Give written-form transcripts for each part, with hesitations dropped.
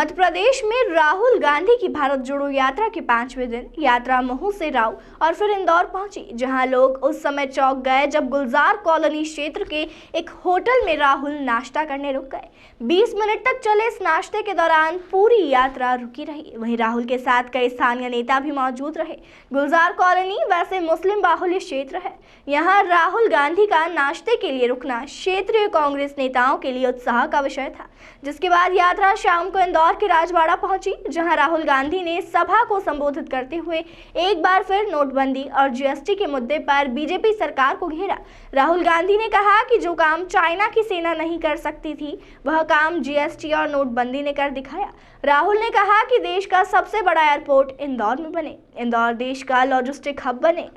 मध्य प्रदेश में राहुल गांधी की भारत जोड़ो यात्रा के 5वें दिन यात्रा महू से राव और फिर इंदौर पहुंची, जहां लोग उस समय चौंक गए जब गुलजार कॉलोनी क्षेत्र के एक होटल में राहुल नाश्ता करने रुक गए। 20 मिनट तक चले इस नाश्ते के दौरान पूरी यात्रा रुकी रही। वहीं राहुल के साथ कई स्थानीय नेता भी मौजूद रहे। गुलजार कॉलोनी वैसे मुस्लिम बाहुल्य क्षेत्र है। यहाँ राहुल गांधी का नाश्ते के लिए रुकना क्षेत्रीय कांग्रेस नेताओं के लिए उत्साह का विषय था, जिसके बाद यात्रा शाम को इंदौर के राजवाड़ा पहुंची, जहां राहुल गांधी ने सभा को संबोधित करते हुए एक बार फिर नोटबंदी और जीएसटी के मुद्दे पर बीजेपी सरकार को घेरा। राहुल गांधी ने कहा कि जो काम चाइना की सेना नहीं कर सकती थी, वह काम जीएसटी और नोटबंदी ने कर दिखाया। राहुल ने कहा कि देश का सबसे बड़ा एयरपोर्ट इंदौर में बने, इंदौर देश का लॉजिस्टिक हब बने।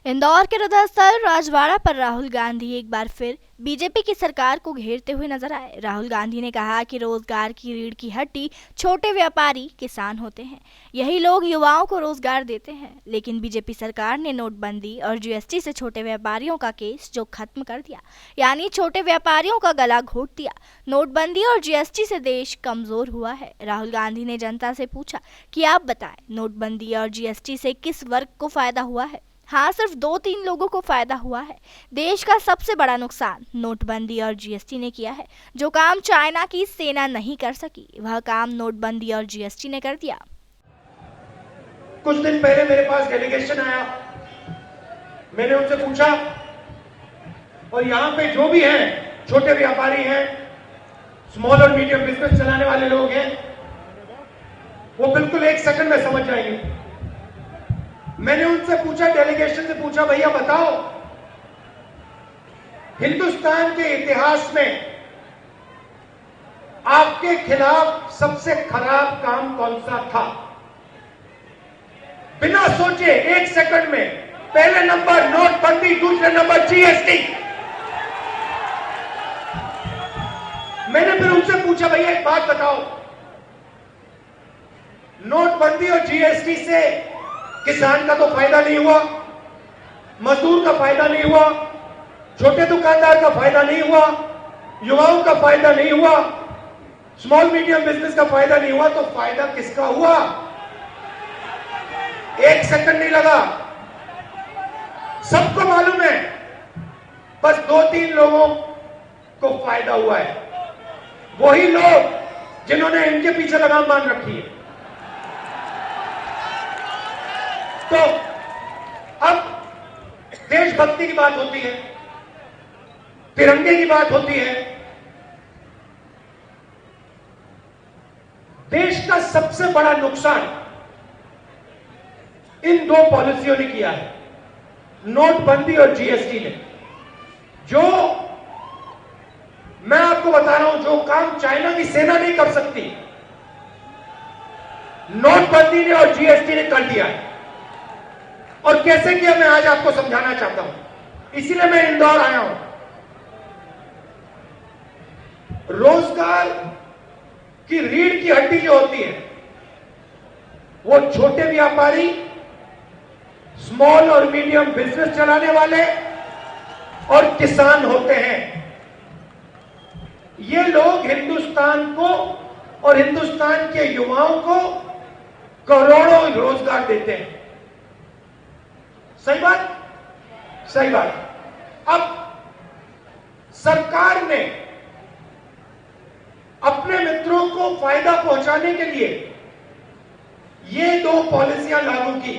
इंदौर के हृदय स्थल राजवाड़ा पर राहुल गांधी एक बार फिर बीजेपी की सरकार को घेरते हुए नजर आए। राहुल गांधी ने कहा कि रोजगार की रीढ़ की हड्डी छोटे व्यापारी किसान होते हैं, यही लोग युवाओं को रोजगार देते हैं, लेकिन बीजेपी सरकार ने नोटबंदी और जीएसटी से छोटे व्यापारियों का केस जो खत्म कर दिया, यानी छोटे व्यापारियों का गला घोट दिया। नोटबंदी और जीएसटी से देश कमजोर हुआ है। राहुल गांधी ने जनता से पूछा कि आप बताएं, नोटबंदी और जीएसटी से किस वर्ग को फायदा हुआ है? हाँ, सिर्फ 2-3 लोगों को फायदा हुआ है। देश का सबसे बड़ा नुकसान नोटबंदी और जीएसटी ने किया है। जो काम चाइना की सेना नहीं कर सकी, वह काम नोटबंदी और जीएसटी ने कर दिया। कुछ दिन पहले मेरे पास डेलीगेशन आया, मैंने उनसे पूछा, और यहाँ पे जो भी हैं, छोटे व्यापारी हैं, स्मॉल और मीडियम बिजनेस चलाने वाले लोग हैं, वो बिल्कुल 1 सेकंड में समझ जाएंगे। मैंने उनसे पूछा, डेलीगेशन से पूछा, भैया बताओ, हिंदुस्तान के इतिहास में आपके खिलाफ सबसे खराब काम कौन सा था? बिना सोचे 1 सेकंड में पहले नंबर नोटबंदी, दूसरे नंबर जीएसटी। मैंने फिर उनसे पूछा, भैया एक बात बताओ, नोटबंदी और जीएसटी से किसान का तो फायदा नहीं हुआ, मजदूर का फायदा नहीं हुआ, छोटे दुकानदार का फायदा नहीं हुआ, युवाओं का फायदा नहीं हुआ, स्मॉल मीडियम बिजनेस का फायदा नहीं हुआ, तो फायदा किसका हुआ? 1 सेकंड नहीं लगा, सबको मालूम है, बस 2-3 लोगों को फायदा हुआ है। वही लोग जिन्होंने इनके पीछे लगाम बांध रखी है। तो अब देशभक्ति की बात होती है, तिरंगे की बात होती है। देश का सबसे बड़ा नुकसान इन 2 पॉलिसियों ने किया है, नोटबंदी और जीएसटी ने। जो मैं आपको बता रहा हूं, जो काम चाइना की सेना नहीं कर सकती, नोटबंदी ने और जीएसटी ने कर दिया है। और कैसे किया, मैं आज आपको समझाना चाहता हूं, इसीलिए मैं इंदौर आया हूं। रोजगार की रीढ़ की हड्डी जो होती है, वो छोटे व्यापारी, स्मॉल और मीडियम बिजनेस चलाने वाले और किसान होते हैं। ये लोग हिंदुस्तान को और हिंदुस्तान के युवाओं को करोड़ों रोजगार देते हैं। सही बात? सही बात। अब सरकार ने अपने मित्रों को फायदा पहुंचाने के लिए ये 2 पॉलिसियां लागू की,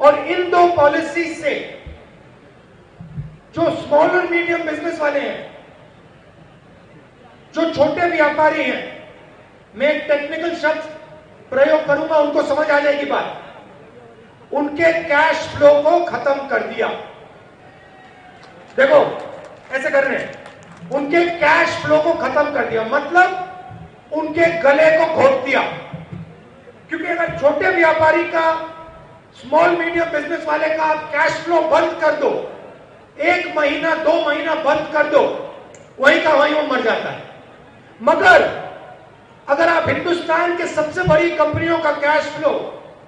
और इन 2 पॉलिसी से जो स्मॉल और मीडियम बिजनेस वाले हैं, जो छोटे व्यापारी हैं, मैं एक टेक्निकल शब्द प्रयोग करूंगा, उनको समझ आ जाएगी बात, उनके कैश फ्लो को खत्म कर दिया। देखो ऐसे कर रहे हैं, उनके कैश फ्लो को खत्म कर दिया, मतलब उनके गले को घोट दिया। क्योंकि अगर छोटे व्यापारी का, स्मॉल मीडियम बिजनेस वाले का आप कैश फ्लो बंद कर दो, 1 महीना 2 महीना बंद कर दो, वहीं का वहीं वो मर जाता है। मगर अगर आप हिंदुस्तान के सबसे बड़ी कंपनियों का कैश फ्लो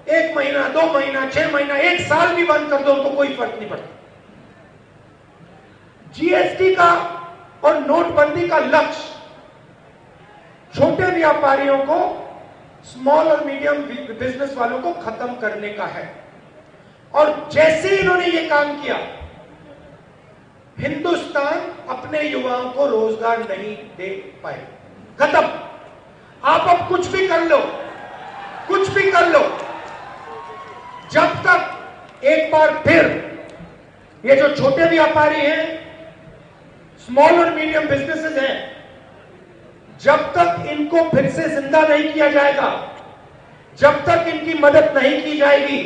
1 महीना 2 महीना 6 महीना 1 साल भी बंद कर दो तो कोई फर्क नहीं पड़ता। जीएसटी का और नोटबंदी का लक्ष्य छोटे व्यापारियों को, स्मॉल और मीडियम बिजनेस वालों को खत्म करने का है। और जैसे ही इन्होंने ये काम किया, हिंदुस्तान अपने युवाओं को रोजगार नहीं दे पाए। खत्म। आप अब कुछ भी कर लो, कुछ भी कर लो, जब तक एक बार फिर ये जो छोटे व्यापारी हैं, स्मॉल और मीडियम बिजनेसेस हैं, जब तक इनको फिर से जिंदा नहीं किया जाएगा, जब तक इनकी मदद नहीं की जाएगी,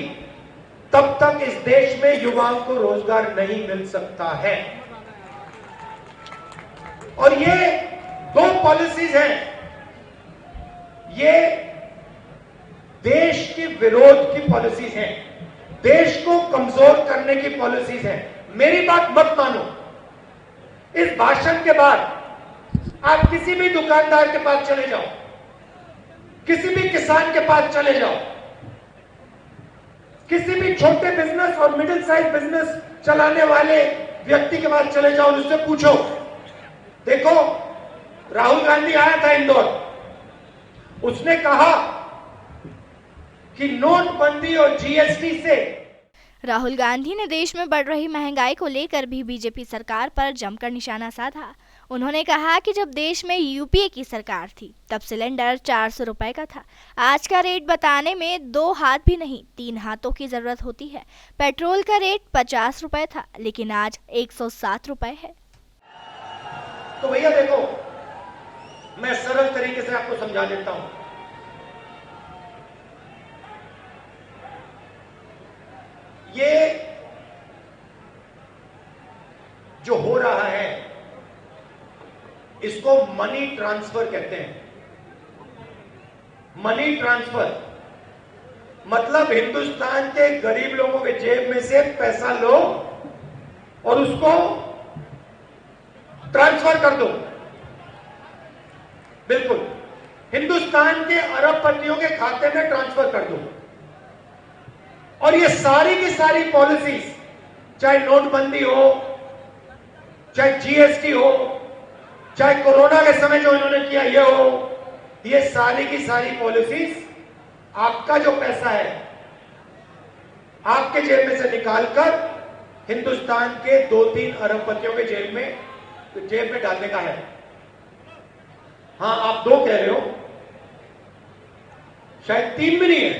तब तक इस देश में युवाओं को रोजगार नहीं मिल सकता है। और ये दो पॉलिसीज हैं, ये देश के विरोध की पॉलिसीज हैं, देश को कमजोर करने की पॉलिसीज हैं। मेरी बात मत मानो। इस भाषण के बाद आप किसी भी दुकानदार के पास चले जाओ, किसी भी किसान के पास चले जाओ, किसी भी छोटे बिजनेस और मिडिल साइज बिजनेस चलाने वाले व्यक्ति के पास चले जाओ और उससे पूछो, देखो राहुल गांधी आया था इंदौर, उसने कहा कि नोटबंदी और जीएसटी से। राहुल गांधी ने देश में बढ़ रही महंगाई को लेकर भी बीजेपी सरकार पर जमकर निशाना साधा। उन्होंने कहा कि जब देश में यूपीए की सरकार थी तब सिलेंडर 400 रुपए का था। आज का रेट बताने में 2 हाथ भी नहीं 3 हाथों की जरूरत होती है। पेट्रोल का रेट 50 रुपए था, लेकिन आज 107 रुपए है। तो भैया देखो, मैं सरल तरीके से आपको समझा देता हूं। ये जो हो रहा है इसको मनी ट्रांसफर कहते हैं। मनी ट्रांसफर मतलब हिंदुस्तान के गरीब लोगों के जेब में से पैसा लो और उसको ट्रांसफर कर दो। बिल्कुल, हिंदुस्तान के अरबपतियों के खाते में ट्रांसफर कर दो। और ये सारी की सारी पॉलिसीज, चाहे नोटबंदी हो, चाहे जीएसटी हो, चाहे कोरोना के समय जो इन्होंने किया ये हो, ये सारी की सारी पॉलिसीज आपका जो पैसा है आपके जेब में से निकालकर हिंदुस्तान के 2-3 अरबपतियों के जेब में डालने का है। हां, आप 2 कह रहे हो, शायद 3 भी नहीं है,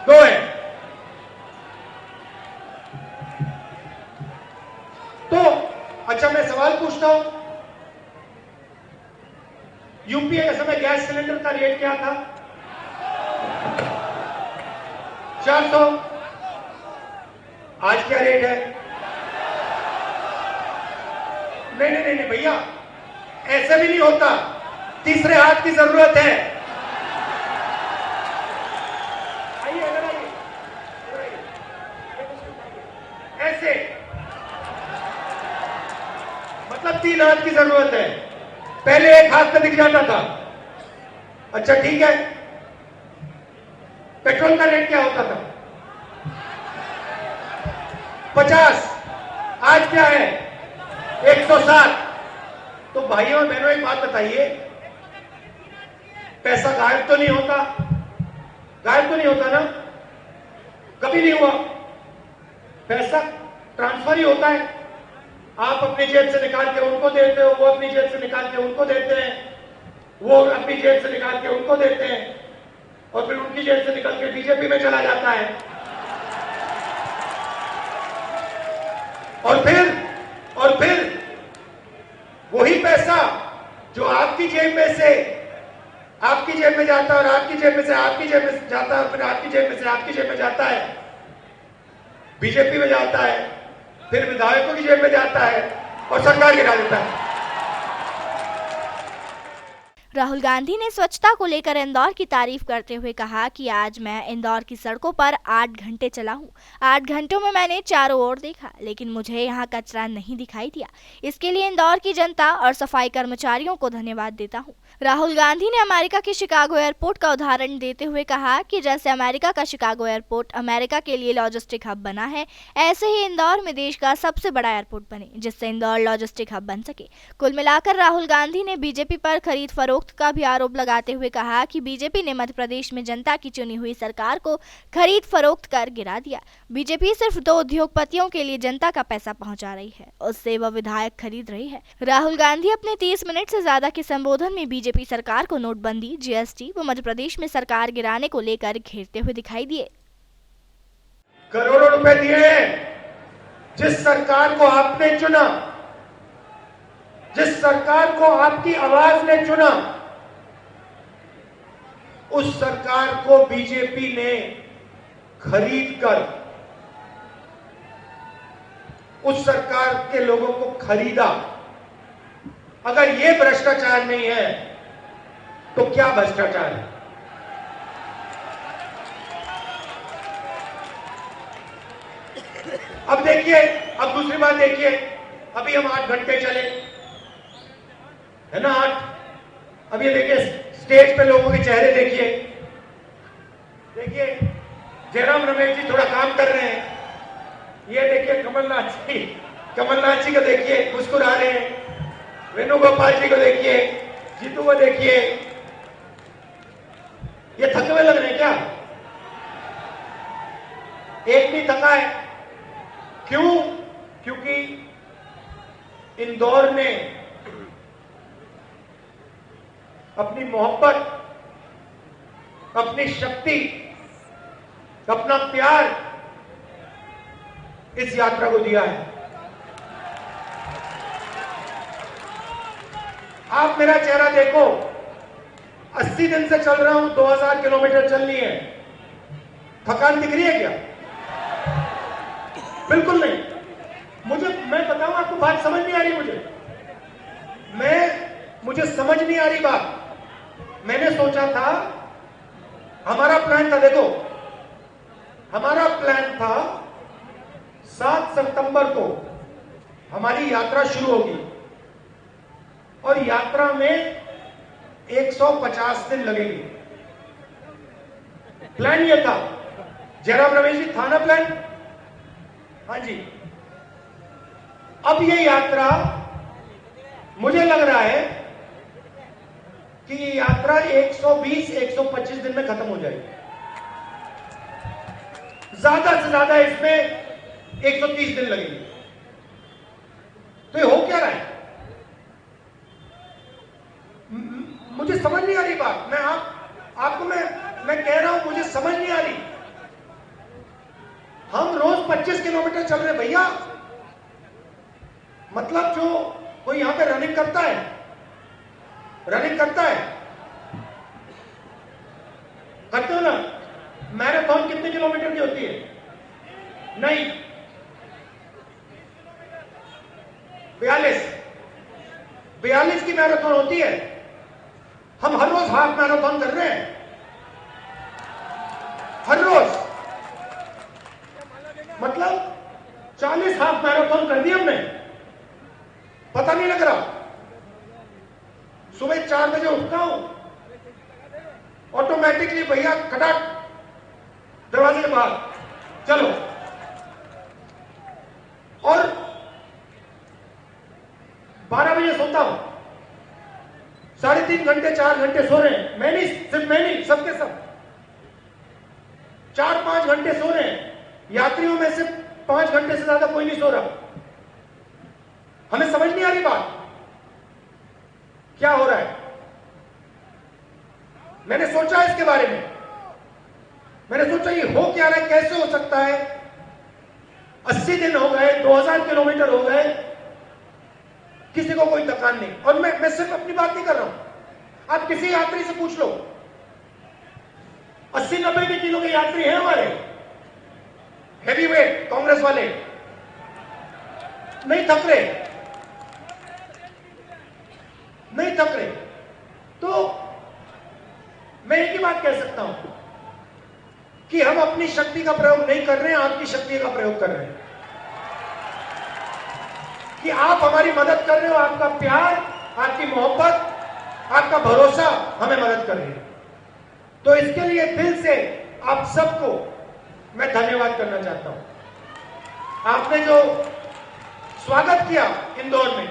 2 है। तो अच्छा, मैं सवाल पूछता हूं, यूपीए के समय गैस सिलेंडर का रेट क्या था? 400। आज क्या रेट है? नहीं भैया, ऐसे भी नहीं होता, तीसरे हाथ की जरूरत है। ऐसे मतलब 3 हाथ की जरूरत है। पहले 1 हाथ में दिख जाता था। अच्छा ठीक है, पेट्रोल का रेट क्या होता था? 50। आज क्या है? 107। तो भाइयों और बहनों एक बात बताइए, पैसा गायब तो नहीं होता? गायब तो नहीं होता ना? कभी नहीं हुआ। पैसा ट्रांसफर ही होता है। आप अपनी जेब से निकाल के उनको देते हो, वो अपनी जेब से निकाल के उनको देते हैं, वो अपनी जेब से निकाल के उनको देते हैं, और फिर उनकी जेब से निकल के बीजेपी में चला जाता है। और फिर वही पैसा जो आपकी जेब में से आपकी जेब में जाता है, और आपकी जेब में से आपकी जेब में जाता है, और फिर आपकी जेब में से आपकी जेब में जाता है, बीजेपी में जाता है, फिर विधायकों की जेब में जाता है और सरकार गिरा देता है। राहुल गांधी ने स्वच्छता को लेकर इंदौर की तारीफ करते हुए कहा कि आज मैं इंदौर की सड़कों पर 8 घंटे चला हूँ। 8 घंटों में मैंने चारों ओर देखा, लेकिन मुझे यहाँ कचरा नहीं दिखाई दिया। इसके लिए इंदौर की जनता और सफाई कर्मचारियों को धन्यवाद देता हूँ। राहुल गांधी ने अमेरिका के शिकागो एयरपोर्ट का उदाहरण देते हुए कहा कि जैसे अमेरिका का शिकागो एयरपोर्ट अमेरिका के लिए लॉजिस्टिक हब बना है, ऐसे ही इंदौर में देश का सबसे बड़ा एयरपोर्ट बने, जिससे इंदौर लॉजिस्टिक हब बन सके। कुल मिलाकर राहुल गांधी ने बीजेपी पर खरीद फरोख्त का भी आरोप लगाते हुए कहा कि बीजेपी ने मध्य प्रदेश में जनता की चुनी हुई सरकार को खरीद फरोख्त कर गिरा दिया। बीजेपी सिर्फ 2 उद्योगपतियों के लिए जनता का पैसा पहुंचा रही है, उससे वह विधायक खरीद रही है। राहुल गांधी अपने 30 मिनट से ज्यादा के संबोधन में बीजेपी सरकार को नोटबंदी, जीएसटी व मध्य प्रदेश में सरकार गिराने को लेकर घेरते हुए दिखाई दिए। करोड़ों रुपए दिए हैं जिस सरकार को आपने चुना, जिस सरकार को आपकी आवाज ने चुना, उस सरकार को बीजेपी ने खरीद कर उस सरकार के लोगों को खरीदा। अगर यह भ्रष्टाचार नहीं है तो क्या भ्रष्टाचार है? अब देखिए, अब दूसरी बात देखिए, अभी हम 8 घंटे चले, है ना 8। अब ये देखिए, स्टेज पे लोगों के चेहरे देखिए, देखिए जयराम रमेश जी थोड़ा काम कर रहे हैं। ये देखिए कमलनाथ जी को देखिए मुस्कुरा रहे हैं। वेणुगोपाल जी को देखिए, जीतू को देखिए, ये थके हुए लग रहे हैं क्या? एक नहीं थका है। क्यों? क्योंकि इंदौर ने अपनी मोहब्बत, अपनी शक्ति, अपना प्यार इस यात्रा को दिया है। आप मेरा चेहरा देखो, 80 दिन से चल रहा हूं, 2000 किलोमीटर चलनी है। थकान दिख रही है क्या? बिल्कुल नहीं। मैं बताऊं आपको, बात समझ नहीं आ रही मुझे समझ नहीं आ रही बात। मैंने सोचा था, हमारा प्लान था, देखो हमारा प्लान था 7 सितंबर को हमारी यात्रा शुरू होगी और यात्रा में 150 दिन लगेंगे। प्लान ये था। जयराम रमेश जी था ना प्लान? हाँ जी। अब ये यात्रा, मुझे लग रहा है कि ये यात्रा 120-125 दिन में खत्म हो जाएगी। ज्यादा से ज्यादा इसमें 130 दिन लगेंगे। तो ये हो क्या रहा है? मुझे समझ नहीं आ रही बात। मैं कह रहा हूं, मुझे समझ नहीं आ रही। हम रोज 25 किलोमीटर चल रहे भैया। मतलब जो कोई यहां पे रनिंग करता है, करते हो ना? मैराथन कितने किलोमीटर की होती है? नहीं, 42 की मैराथन होती है। हम हर रोज हाफ मैराथन कर रहे हैं, हर रोज। मतलब 40 हाफ मैराथन कर दी हमने, पता नहीं लग रहा। सुबह 4 बजे उठता हूं, ऑटोमेटिकली भैया खटाक दरवाजे के बाहर चलो। और 12 बजे सोता हूं, 3.5 घंटे 4 घंटे सो रहे हैं। मैं नहीं, सबके सब 4-5 घंटे सो रहे हैं। यात्रियों में से 5 घंटे से ज्यादा कोई नहीं सो रहा। हमें समझ नहीं आ रही बात, क्या हो रहा है। मैंने सोचा इसके बारे में, मैंने सोचा ये हो क्या रहा है, कैसे हो सकता है। 80 दिन हो गए, 2000 किलोमीटर हो गए, किसी को कोई थकान नहीं। और मैं सिर्फ अपनी बात नहीं कर रहा हूं, आप किसी यात्री से पूछ लो, 80-90 किलो के यात्री हैं हमारे, हैवी वेट कांग्रेस वाले, नहीं थक रहे। तो मैं एक ही बात कह सकता हूं कि हम अपनी शक्ति का प्रयोग नहीं कर रहे हैं, आपकी शक्ति का प्रयोग कर रहे हैं। कि आप हमारी मदद कर रहे हो, आपका प्यार, आपकी मोहब्बत, आपका भरोसा हमें मदद कर रही है। तो इसके लिए दिल से आप सबको मैं धन्यवाद करना चाहता हूं। आपने जो स्वागत किया इंदौर में,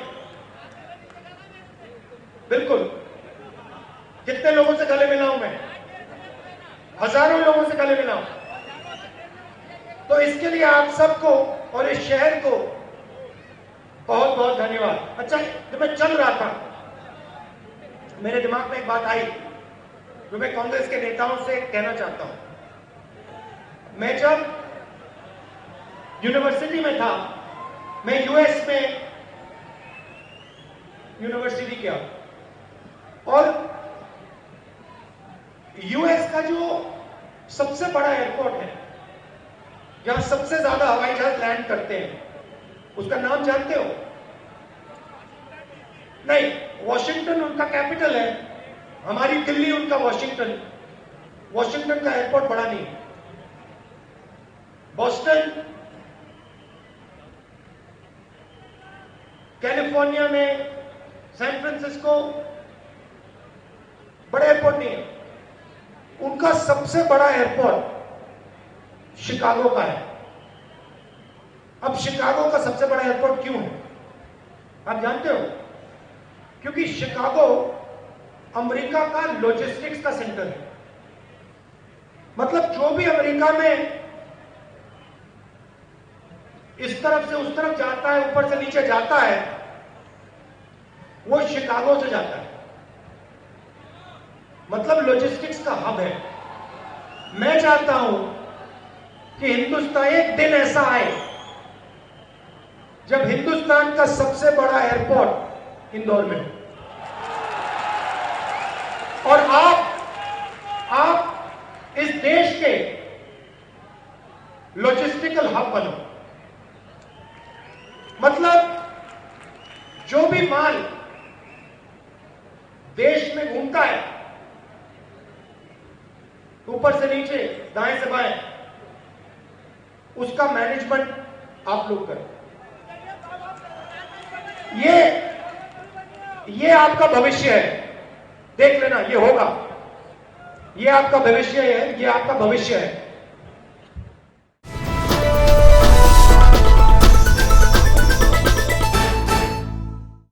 बिल्कुल कितने लोगों से गले मिला हूं मैं, हजारों लोगों से गले मिला हूं। तो इसके लिए आप सबको और इस शहर को बहुत बहुत धन्यवाद। अच्छा, जब मैं चल रहा था मेरे दिमाग में एक बात आई जो मैं कांग्रेस के नेताओं से कहना चाहता हूं। मैं जब यूनिवर्सिटी में था, मैं यूएस में यूनिवर्सिटी किया, और यूएस का जो सबसे बड़ा एयरपोर्ट है, जहां सबसे ज्यादा हवाई जहाज लैंड करते हैं, उसका नाम जानते हो? नहीं, वॉशिंगटन उनका कैपिटल है, हमारी दिल्ली उनका वॉशिंगटन। वॉशिंगटन का एयरपोर्ट बड़ा नहीं, बॉस्टन कैलिफोर्निया में, सैन फ्रांसिस्को बड़े एयरपोर्ट नहीं है। उनका सबसे बड़ा एयरपोर्ट शिकागो का है। अब शिकागो का सबसे बड़ा एयरपोर्ट क्यों है आप जानते हो? क्योंकि शिकागो अमेरिका का लॉजिस्टिक्स का सेंटर है। मतलब जो भी अमेरिका में इस तरफ से उस तरफ जाता है, ऊपर से नीचे जाता है, वो शिकागो से जाता है। मतलब लॉजिस्टिक्स का हब है। मैं चाहता हूं कि हिंदुस्तान, एक दिन ऐसा आए जब हिंदुस्तान का सबसे बड़ा एयरपोर्ट इंदौर में हो, और आप इस देश के लॉजिस्टिकल हब बनो। मतलब जो भी माल देश में घूमता है, ऊपर से नीचे, दाएं से बाएं, उसका मैनेजमेंट आप लोग करें। ये आपका भविष्य है, देख लेना, ये होगा। ये आपका भविष्य है, ये आपका भविष्य है।